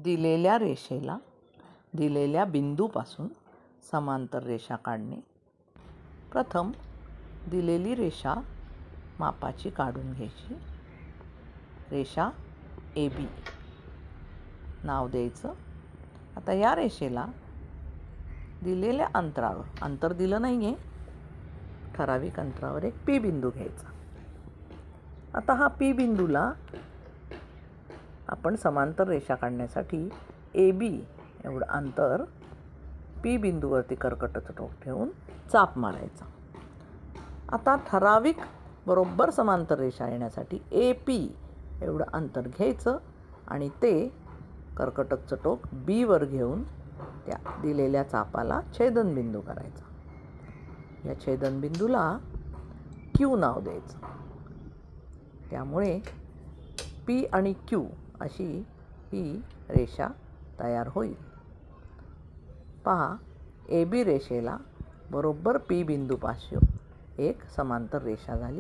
दिलेल्या रेषेला दिलेल्या बिंदूपासून समांतर रेषा काढणे. प्रथम दिलेली रेषा मापाची काढून घ्यायची. रेषा AB नाव द्यायचं. आता या रेषेला दिलेल्या अंतरावर, अंतर दिलं नाही आहे, ठराविक अंतरावर एक P बिंदू घ्यायचा. आता हा P बिंदूला आपण समांतर रेषा काढण्यासाठी AB एवढं अंतर P बिंदूवरती कर्कटाचं टोक ठेवून चाप मारायचा. आता ठराविक बरोबर समांतर रेषा येण्यासाठी AP एवढं अंतर घ्यायचं आणि ते कर्कटकचं टोक B वर घेऊन त्या दिलेल्या चापाला छेदनबिंदू करायचा. या छेदनबिंदूला Q नाव द्यायचं. त्यामुळे P आणि Q अशी ही रेषा तयार होईल. पहा, AB रेषेला बरोबर P बिंदूपासून एक समांतर रेषा झाली.